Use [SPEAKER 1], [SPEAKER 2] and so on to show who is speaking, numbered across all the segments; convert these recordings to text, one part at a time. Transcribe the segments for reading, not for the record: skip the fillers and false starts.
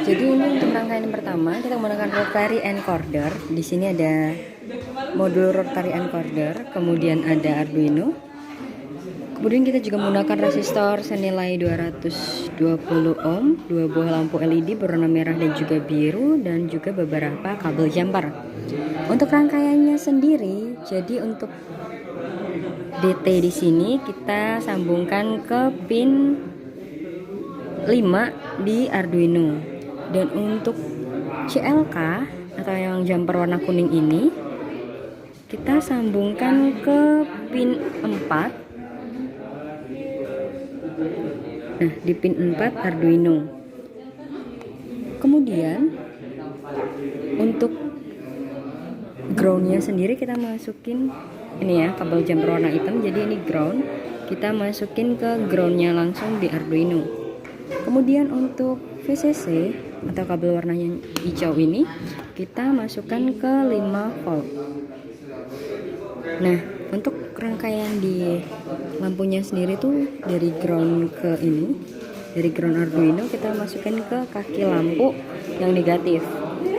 [SPEAKER 1] Jadi ini untuk rangkaian pertama kita menggunakan rotary encoder. Di sini ada modul rotary encoder, kemudian ada Arduino. Kemudian kita juga menggunakan resistor senilai 220 ohm, dua buah lampu LED berwarna merah dan juga biru, dan juga beberapa kabel jumper. Untuk rangkaiannya sendiri, jadi untuk DT di sini kita sambungkan ke pin 5 di Arduino. Dan untuk CLK atau yang jumper warna kuning ini kita sambungkan ke pin 4. Nah, di pin 4 Arduino. Kemudian untuk groundnya sendiri kita masukin ini ya, kabel jumper warna hitam, jadi ini ground, kita masukin ke groundnya langsung di Arduino. Kemudian untuk VCC atau kabel warnanya hijau ini kita masukkan ke 5 volt. Nah, untuk rangkaian di lampunya sendiri tuh dari ground ke ini, dari ground Arduino kita masukkan ke kaki lampu yang negatif.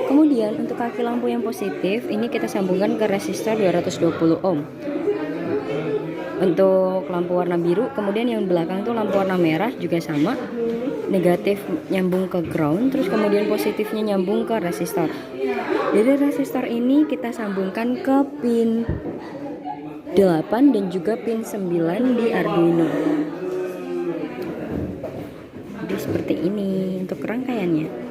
[SPEAKER 1] Kemudian untuk kaki lampu yang positif ini kita sambungkan ke resistor 220 ohm. Untuk lampu warna biru, kemudian yang belakang tuh lampu warna merah juga sama, negatif nyambung ke ground, terus kemudian positifnya nyambung ke resistor. Dari resistor ini kita sambungkan ke pin 8 dan juga pin 9 di Arduino. Jadi seperti ini untuk rangkaiannya.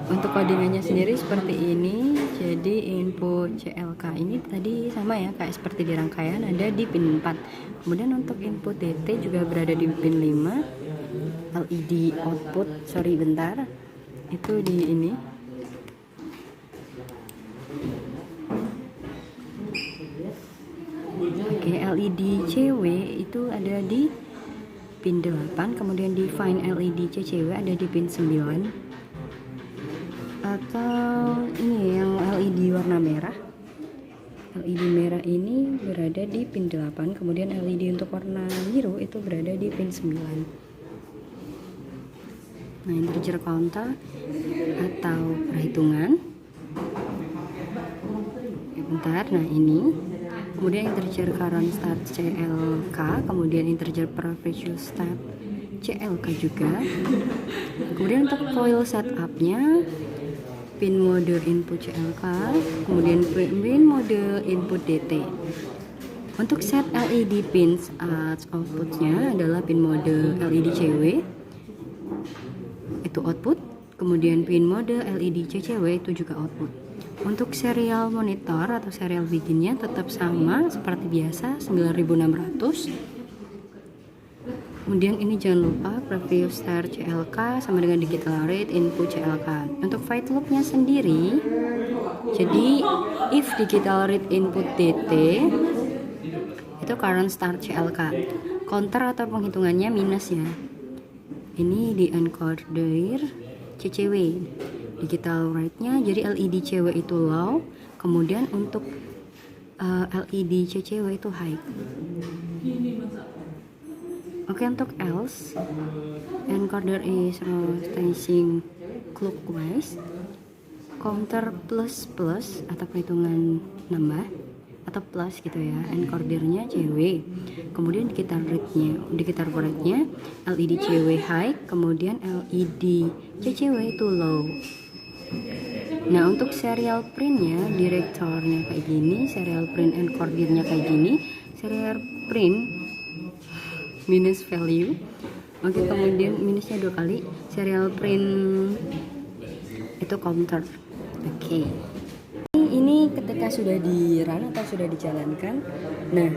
[SPEAKER 1] Untuk codingannya sendiri seperti ini. Jadi input CLK ini tadi sama ya, kayak seperti di rangkaian ada di pin 4. Kemudian untuk input DT juga berada di pin 5. LED output, itu di ini. Oke, LED CW itu ada di pin 8, kemudian define LED CCW ada di pin 9. Atau ini yang LED warna merah. LED merah ini berada di pin 8, kemudian LED untuk warna biru itu berada di pin 9. Nah, integer counter atau perhitungan. Bentar, nah ini. Kemudian integer current start CLK, kemudian integer previous step CLK juga. Kemudian untuk coil setupnya pin mode input CLK, kemudian pin mode input DT. Untuk set LED pins outputnya adalah pin mode LED CW, itu output, kemudian pin mode LED CCW itu juga output. Untuk serial monitor atau serial biginnya tetap sama seperti biasa 9600. Kemudian ini jangan lupa preview start CLK sama dengan digital rate input CLK. Untuk void loopnya sendiri, jadi if digital rate input DT itu current start CLK, counter atau penghitungannya minus ya. Ini di encoder CCW, digital rate nya jadi LED CW itu low, kemudian untuk LED CCW itu high. Oke, untuk else encoder is rotating clockwise, counter plus atau perhitungan nambah atau plus gitu ya, encodernya CW, kemudian digital rate-nya LED CW high, kemudian LED CCW itu low. Nah, untuk serial printnya direktornya kayak gini, serial print encodernya kayak gini, serial print minus value. Oke, kemudian minusnya 2 kali, serial print itu counter. Oke. Ini ketika sudah di run atau sudah dijalankan. Nah,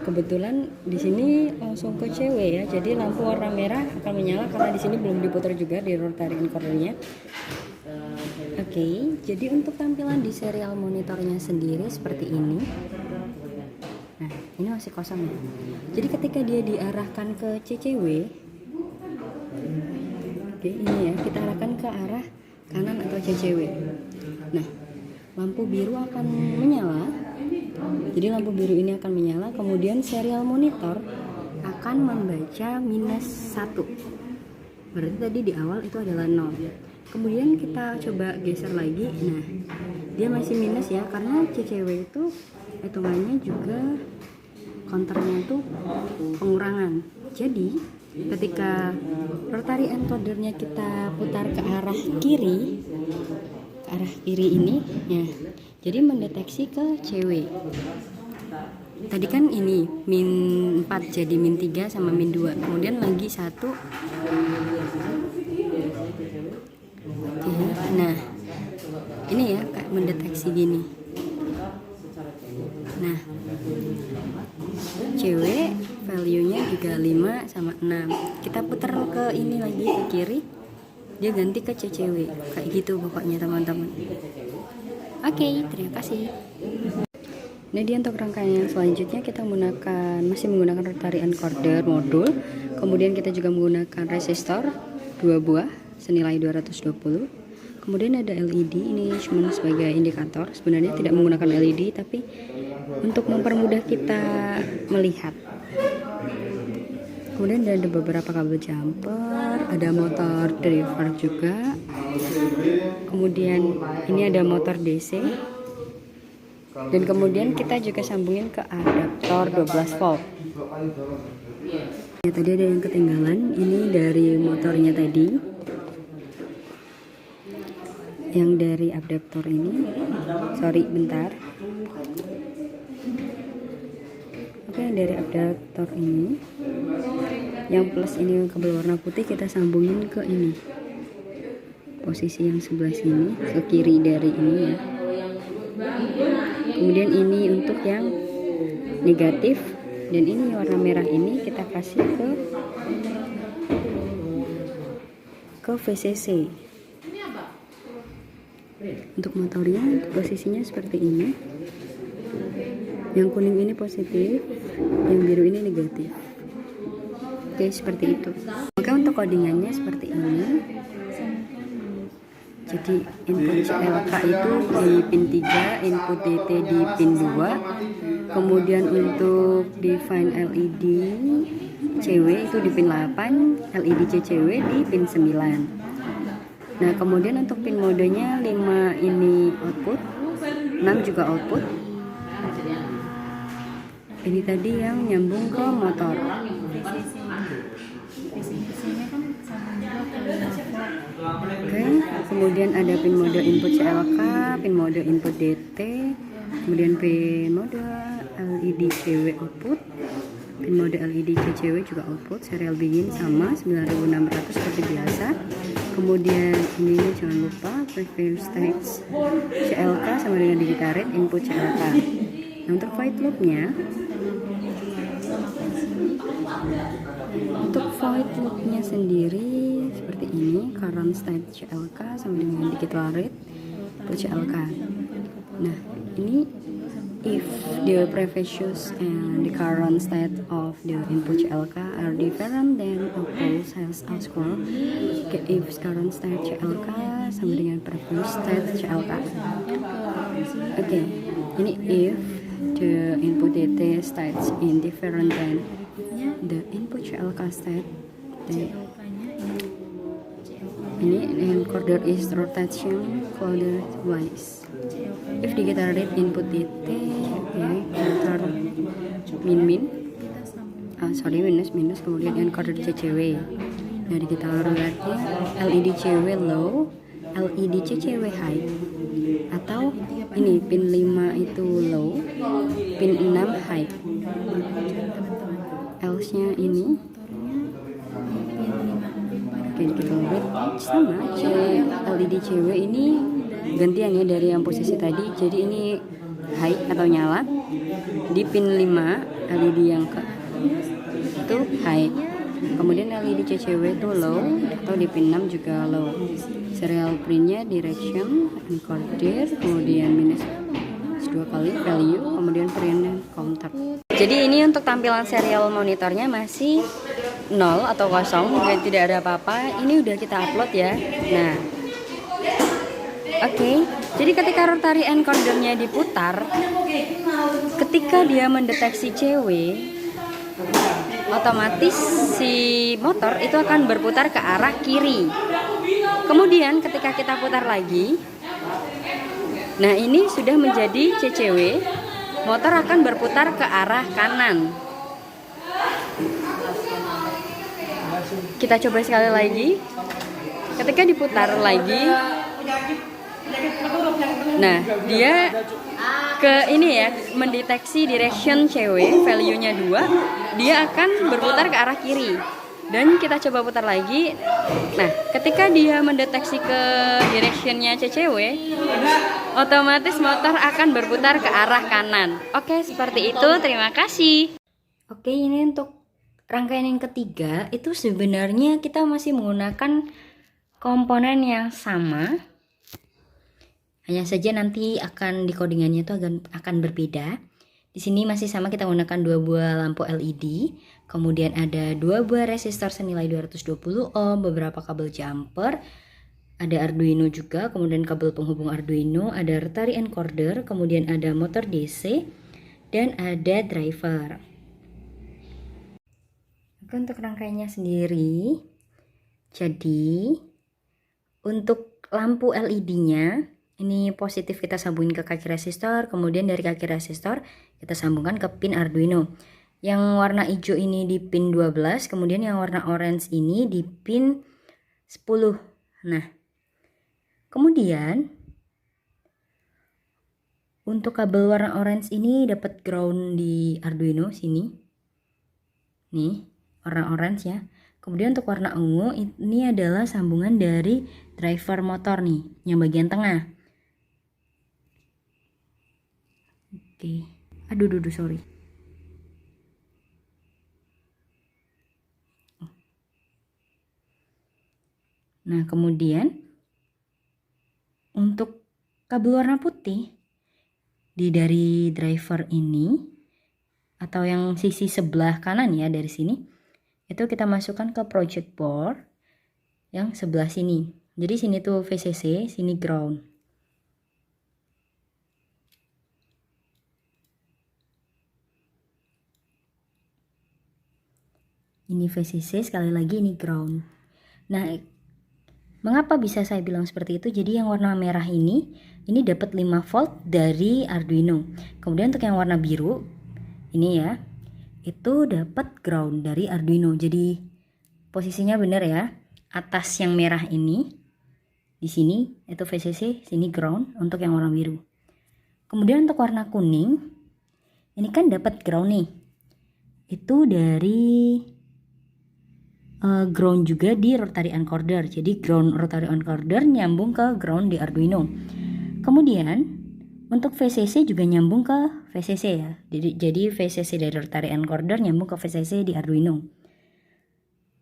[SPEAKER 1] kebetulan di sini langsung ke CW ya. Jadi lampu warna merah akan menyala karena di sini belum diputar juga di rotary encodernya. Oke, jadi untuk tampilan di serial monitornya sendiri seperti ini. Nah, ini masih kosong ya. Jadi ketika dia diarahkan ke CCW, oke, ini ya, kita arahkan ke arah kanan atau CCW. Nah, lampu biru akan menyala. Jadi lampu biru ini akan menyala, kemudian serial monitor akan membaca -1. berarti tadi di awal itu adalah 0. Kemudian kita coba geser lagi, nah dia masih minus ya, karena CCW itu hitungannya juga counternya itu pengurangan. Jadi ketika rotary encodernya kita putar ke arah kiri ini ya, jadi mendeteksi ke CW. Tadi kan ini min 4 jadi min 3 sama min 2, kemudian lagi 1. Oke, nah ini ya kayak mendeteksi gini. Nah CW value nya juga 5 sama 6, kita putar ke ini lagi ke kiri, dia ganti ke CCW kayak gitu pokoknya teman-teman. Oke, terima kasih. Nah, di untuk rangkaian yang selanjutnya kita masih menggunakan rotary encoder modul. Kemudian kita juga menggunakan resistor 2 buah senilai 220. Kemudian ada LED, ini cuma sebagai indikator. Sebenarnya tidak menggunakan LED, tapi untuk mempermudah kita melihat. Kemudian ada beberapa kabel jumper, ada motor driver juga. Kemudian ini ada motor DC. Dan kemudian kita juga sambungin ke adaptor 12 volt. Ya, tadi ada yang ketinggalan, ini dari motornya tadi. Yang dari adaptor ini. Sorry, bentar. Oke, dari adaptor ini. Yang plus ini kabel warna putih kita sambungin ke ini. Posisi yang sebelah sini, ke kiri dari ini ya. Kemudian ini untuk yang negatif, dan ini warna merah ini kita kasih ke VCC. Untuk motornya posisinya seperti ini, yang kuning ini positif, yang biru ini negatif. Oke, seperti itu. Oke, untuk codingannya seperti ini. Jadi input CLK itu di pin 3, input DT di pin 2. Kemudian untuk define LED CW itu di pin 8, LED CCW di pin 9. Nah, kemudian untuk pin modenya 5 ini output, 6 juga output. Ini tadi yang nyambung ke motor. Oke, kemudian ada pin mode input CLK, pin mode input DT, kemudian pin mode LED CW output, pin mode LED CCW juga output, serial begin sama 9600 seperti biasa. Kemudian ini jangan lupa previous stage CLK sama dengan digital rate input CLK. Nah, untuk void loopnya, sendiri seperti ini, current state CLK sama dengan digital rate input CLK. Nah, ini if the previous and the current state of the input CLK are different than opposed has outscore. If current state CLK sama dengan previous state CLK. Oke, ini if the input DT states in different than the input CLK state, then ini encoder is rotation clockwise. If digital rate input DT, counter minus, kemudian encoder CCW. Nah, digital rate-nya LED CW low, LED CCW high, atau ini pin 5 itu low, pin 6 high. Else-nya ini digital rate sama LED CW ini gantian ya dari yang posisi tadi. Jadi ini high atau nyala di pin 5, LED yang ke itu high, kemudian LED CCW itu low atau di pin 6 juga low. Serial printnya direction encoder, kemudian minus 2 kali value, kemudian print dan counter. Jadi ini untuk tampilan serial monitornya masih 0 atau kosong, tidak ada apa-apa. Ini udah kita upload ya. Nah, oke. Jadi ketika rotary encodernya diputar, ketika dia mendeteksi CW, otomatis si motor itu akan berputar ke arah kiri. Kemudian ketika kita putar lagi, nah ini sudah menjadi CCW, motor akan berputar ke arah kanan. Kita coba sekali lagi. Ketika diputar lagi, nah dia ke ini ya, mendeteksi direction CW, value-nya 2, dia akan berputar ke arah kiri. Dan kita coba putar lagi. Nah, ketika dia mendeteksi ke directionnya CCW, otomatis motor akan berputar ke arah kanan. Oke, seperti itu. Terima kasih. Oke, ini untuk rangkaian yang ketiga. Itu sebenarnya kita masih menggunakan komponen yang sama. Hanya saja nanti akan di codingannya itu akan berbeda. Di sini masih sama, kita menggunakan 2 buah lampu LED, kemudian ada 2 buah resistor senilai 220 ohm, beberapa kabel jumper, ada Arduino juga, kemudian kabel penghubung Arduino, ada rotary encoder, kemudian ada motor DC, dan ada driver. Oke, untuk rangkaiannya sendiri, jadi untuk lampu LED-nya, ini positif kita sambungin ke kaki resistor, kemudian dari kaki resistor kita sambungkan ke pin Arduino. Yang warna hijau ini di pin 12, kemudian yang warna orange ini di pin 10. Nah, kemudian untuk kabel warna orange ini dapat ground di Arduino sini. Nih, warna orange ya. Kemudian untuk warna ungu ini adalah sambungan dari driver motor nih, yang bagian tengah. Oke. Aduh, sorry. Nah, kemudian untuk kabel warna putih dari driver ini atau yang sisi sebelah kanan ya, dari sini itu kita masukkan ke project board yang sebelah sini. Jadi sini tuh VCC, sini ground. Ini VCC, sekali lagi ini ground. Nah, mengapa bisa saya bilang seperti itu? Jadi yang warna merah ini dapat 5 volt dari Arduino. Kemudian untuk yang warna biru ini ya, itu dapat ground dari Arduino. Jadi posisinya benar ya. Atas yang merah ini, di sini itu VCC, sini ground untuk yang warna biru. Kemudian untuk warna kuning, ini kan dapat ground nih. Itu dari ground juga di rotary encoder. Jadi ground rotary encoder nyambung ke ground di Arduino. Kemudian untuk VCC juga nyambung ke VCC ya. Jadi VCC dari rotary encoder nyambung ke VCC di Arduino.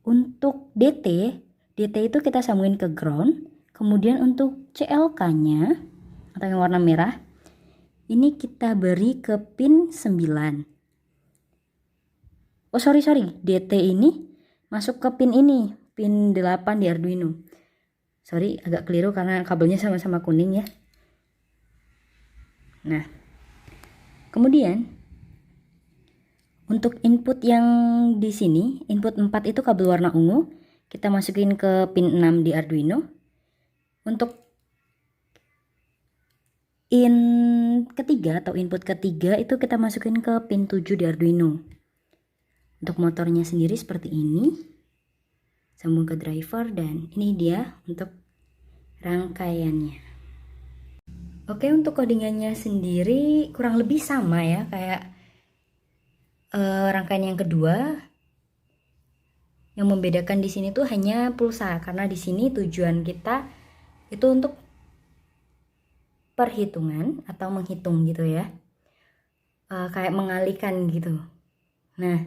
[SPEAKER 1] Untuk DT itu kita sambungin ke ground. Kemudian untuk CLK-nya atau yang warna merah, ini kita beri ke pin 9. Oh sorry, DT ini masuk ke pin ini, pin 8 di Arduino. Sorry, agak keliru karena kabelnya sama-sama kuning ya. Nah, kemudian untuk input yang di sini, input 4 itu kabel warna ungu, kita masukin ke pin 6 di Arduino. Untuk input ketiga itu kita masukin ke pin 7 di Arduino. Untuk motornya sendiri seperti ini, sambung ke driver, dan ini dia untuk rangkaiannya. Oke, untuk codingannya sendiri kurang lebih sama ya kayak rangkaian yang kedua. Yang membedakan di sini tuh hanya pulsa, karena di sini tujuan kita itu untuk perhitungan atau menghitung gitu ya, kayak mengalihkan gitu. Nah,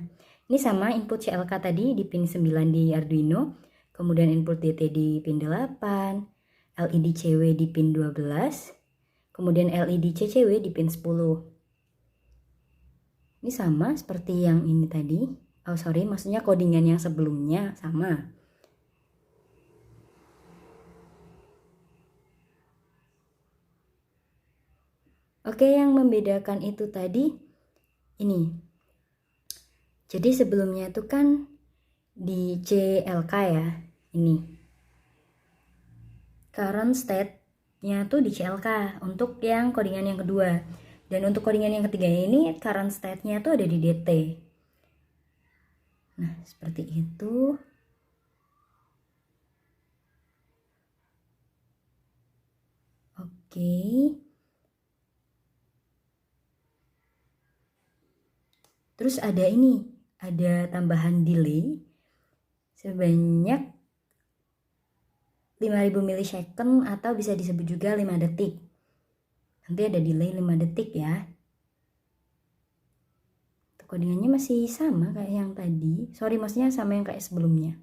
[SPEAKER 1] ini sama input CLK tadi di pin 9 di Arduino, kemudian input DT di pin 8, LED CW di pin 12, kemudian LED CCW di pin 10. Ini sama seperti yang ini tadi. Oh sorry, maksudnya codingan yang sebelumnya sama. Oke, yang membedakan itu tadi ini. Jadi sebelumnya itu kan di CLK ya, ini current state-nya tuh di CLK untuk yang codingan yang kedua. Dan untuk codingan yang ketiga ini current state-nya tuh ada di DT. Nah, seperti itu. Oke. Terus ada ini, ada tambahan delay sebanyak 5000 milisecond atau bisa disebut juga 5 detik. Nanti ada delay 5 detik ya. Codingannya masih sama kayak yang tadi. Sorry, maksudnya sama yang kayak sebelumnya.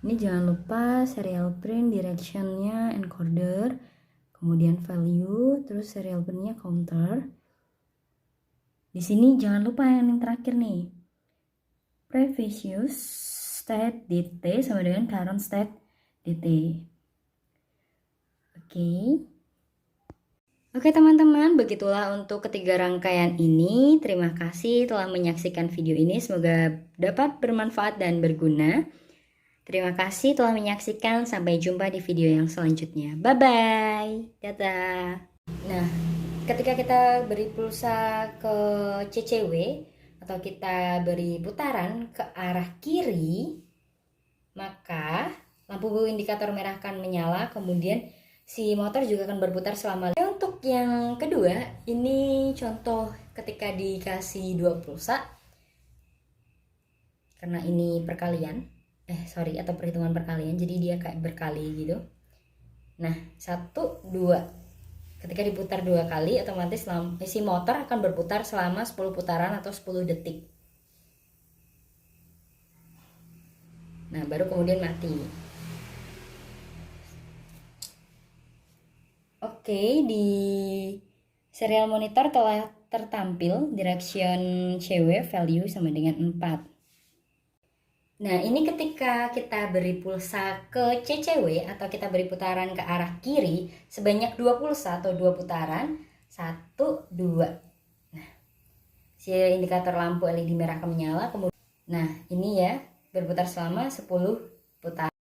[SPEAKER 1] Ini jangan lupa serial print, directionnya encoder, kemudian value, terus serial printnya counter. Di sini jangan lupa yang terakhir nih, previous state dt sama dengan current state dt. Oke teman-teman, begitulah untuk ketiga rangkaian ini. Terima kasih telah menyaksikan video ini, semoga dapat bermanfaat dan berguna. Terima kasih telah menyaksikan, sampai jumpa di video yang selanjutnya. Bye-bye, dadah. Nah, ketika kita beri pulsa ke CCW atau kita beri putaran ke arah kiri, maka lampu indikator merah akan menyala, kemudian si motor juga akan berputar selama. Untuk yang kedua, ini contoh ketika dikasih 2 pulsa, karena ini perkalian, atau perhitungan perkalian, jadi dia kayak berkali gitu. Nah, 1, 2, ketika diputar 2 kali, otomatis si motor akan berputar selama 10 putaran atau 10 detik. Nah, baru kemudian mati. Oke, di serial monitor telah tertampil direction CW value sama dengan 4. Nah, ini ketika kita beri pulsa ke CCW atau kita beri putaran ke arah kiri sebanyak 2 pulsa atau 2 putaran, 1, 2. Nah, si indikator lampu LED merah akan menyala. Kemudian, nah ini ya, berputar selama 10 putaran.